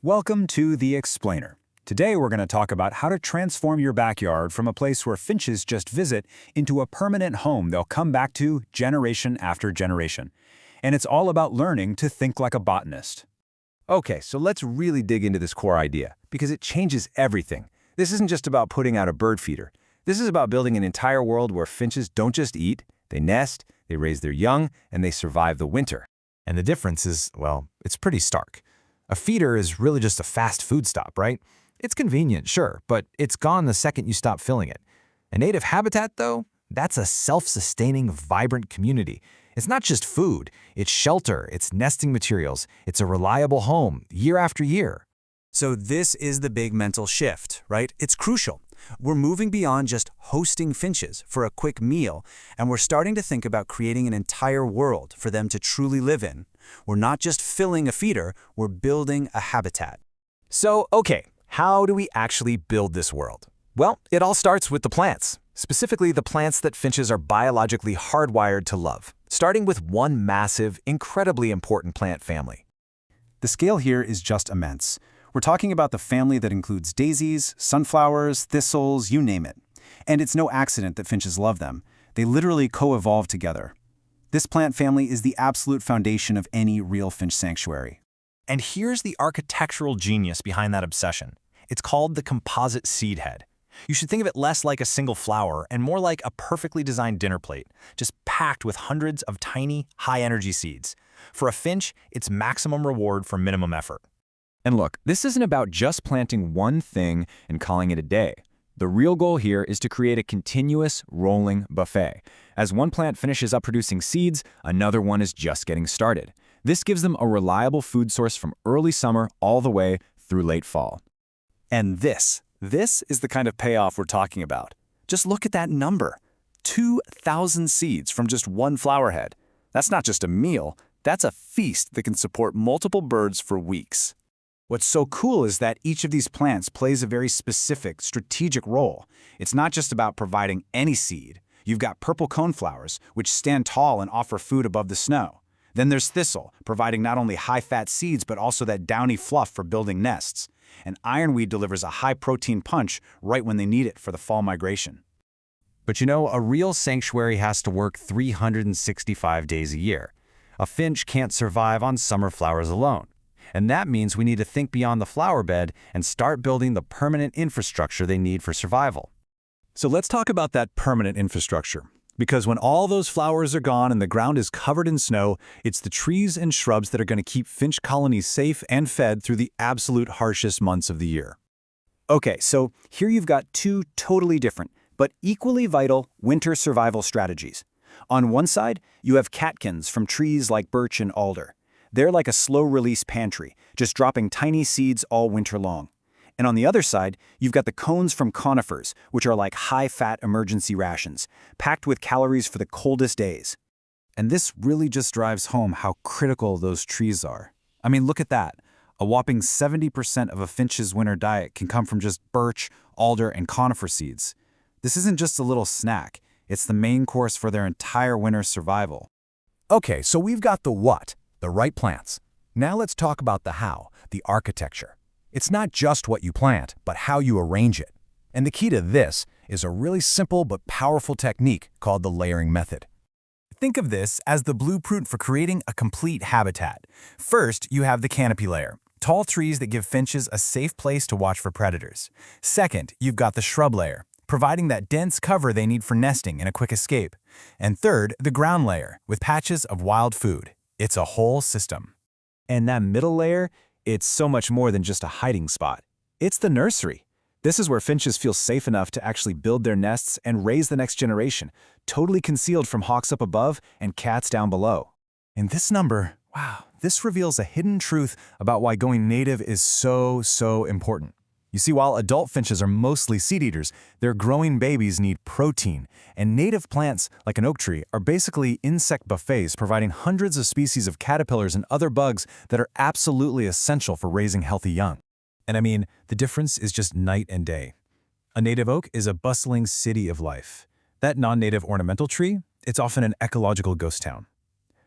Welcome to The Explainer. Today we're going to talk about how to transform your backyard from a place where finches just visit into a permanent home they'll come back to generation after generation. And it's all about learning to think like a botanist. Okay, so let's really dig into this core idea, because it changes everything. This isn't just about putting out a bird feeder. This is about building an entire world where finches don't just eat, they nest, they raise their young, and they survive the winter. And the difference is, well, it's pretty stark. A feeder is really just a fast food stop, right? It's convenient, sure, but it's gone the second you stop filling it. A native habitat, though, that's a self-sustaining, vibrant community. It's not just food, it's shelter, it's nesting materials, it's a reliable home, year after year. So this is the big mental shift, right? It's crucial. We're moving beyond just hosting finches for a quick meal, and we're starting to think about creating an entire world for them to truly live in. We're not just filling a feeder, we're building a habitat. So, okay, how do we actually build this world? Well, it all starts with the plants, specifically the plants that finches are biologically hardwired to love, starting with one massive, incredibly important plant family. The scale here is just immense. We're talking about the family that includes daisies, sunflowers, thistles, you name it. And it's no accident that finches love them. They literally co-evolve together. This plant family is the absolute foundation of any real finch sanctuary. And here's the architectural genius behind that obsession. It's called the composite seed head. You should think of it less like a single flower and more like a perfectly designed dinner plate, just packed with hundreds of tiny, high-energy seeds. For a finch, it's maximum reward for minimum effort. And look, this isn't about just planting one thing and calling it a day. The real goal here is to create a continuous, rolling buffet. As one plant finishes up producing seeds, another one is just getting started. This gives them a reliable food source from early summer all the way through late fall. And this is the kind of payoff we're talking about. Just look at that number. 2,000 seeds from just one flower head. That's not just a meal, that's a feast that can support multiple birds for weeks. What's so cool is that each of these plants plays a very specific, strategic role. It's not just about providing any seed. You've got purple coneflowers, which stand tall and offer food above the snow. Then there's thistle, providing not only high-fat seeds but also that downy fluff for building nests. And ironweed delivers a high-protein punch right when they need it for the fall migration. But you know, a real sanctuary has to work 365 days a year. A finch can't survive on summer flowers alone. And that means we need to think beyond the flower bed and start building the permanent infrastructure they need for survival. So let's talk about that permanent infrastructure. Because when all those flowers are gone and the ground is covered in snow, it's the trees and shrubs that are going to keep finch colonies safe and fed through the absolute harshest months of the year. Okay, so here you've got two totally different, but equally vital winter survival strategies. On one side, you have catkins from trees like birch and alder. They're like a slow-release pantry, just dropping tiny seeds all winter long. And on the other side, you've got the cones from conifers, which are like high-fat emergency rations, packed with calories for the coldest days. And this really just drives home how critical those trees are. I mean, look at that. A whopping 70% of a finch's winter diet can come from just birch, alder, and conifer seeds. This isn't just a little snack. It's the main course for their entire winter survival. Okay, so we've got the what, the right plants. Now let's talk about the how, the architecture. It's not just what you plant, but how you arrange it. And the key to this is a really simple but powerful technique called the layering method. Think of this as the blueprint for creating a complete habitat. First, you have the canopy layer, tall trees that give finches a safe place to watch for predators. Second, you've got the shrub layer, providing that dense cover they need for nesting and a quick escape. And third, the ground layer, with patches of wild food. It's a whole system. And that middle layer, it's so much more than just a hiding spot. It's the nursery. This is where finches feel safe enough to actually build their nests and raise the next generation, totally concealed from hawks up above and cats down below. And this number, wow, this reveals a hidden truth about why going native is so important. You see, while adult finches are mostly seed eaters, their growing babies need protein, and native plants, like an oak tree, are basically insect buffets providing hundreds of species of caterpillars and other bugs that are absolutely essential for raising healthy young. And I mean, the difference is just night and day. A native oak is a bustling city of life. That non-native ornamental tree, it's often an ecological ghost town.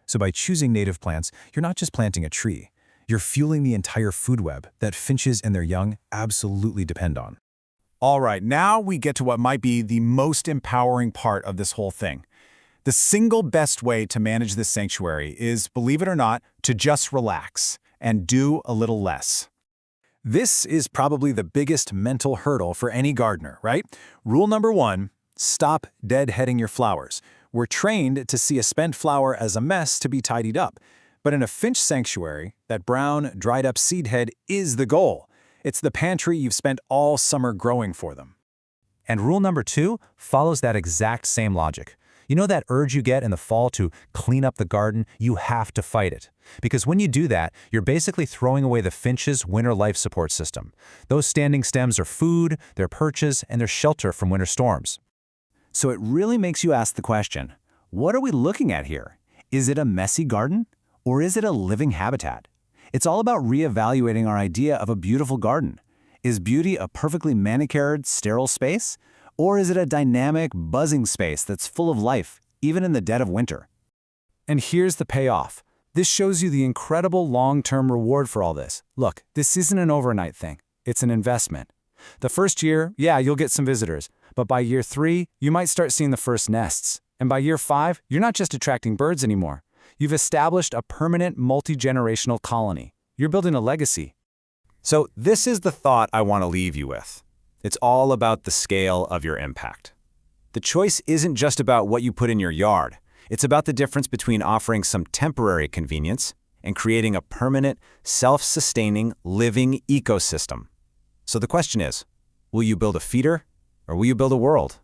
So by choosing native plants, you're not just planting a tree. You're fueling the entire food web that finches and their young absolutely depend on. All right, now we get to what might be the most empowering part of this whole thing. The single best way to manage this sanctuary is, believe it or not, to just relax and do a little less. This is probably the biggest mental hurdle for any gardener, right? Rule number 1, stop deadheading your flowers. We're trained to see a spent flower as a mess to be tidied up. But in a finch sanctuary, that brown, dried-up seed head is the goal. It's the pantry you've spent all summer growing for them. And rule number 2 follows that exact same logic. You know that urge you get in the fall to clean up the garden? You have to fight it. Because when you do that, you're basically throwing away the finch's winter life support system. Those standing stems are food, they're perches, and they're shelter from winter storms. So it really makes you ask the question, what are we looking at here? Is it a messy garden? Or is it a living habitat? It's all about reevaluating our idea of a beautiful garden. Is beauty a perfectly manicured, sterile space? Or is it a dynamic, buzzing space that's full of life, even in the dead of winter? And here's the payoff. This shows you the incredible long-term reward for all this. Look, this isn't an overnight thing. It's an investment. The first year, yeah, you'll get some visitors. But by year 3, you might start seeing the first nests. And by year 5, you're not just attracting birds anymore. You've established a permanent, multi-generational colony. You're building a legacy. So this is the thought I want to leave you with. It's all about the scale of your impact. The choice isn't just about what you put in your yard. It's about the difference between offering some temporary convenience and creating a permanent, self-sustaining, living ecosystem. So the question is, will you build a feeder or will you build a world?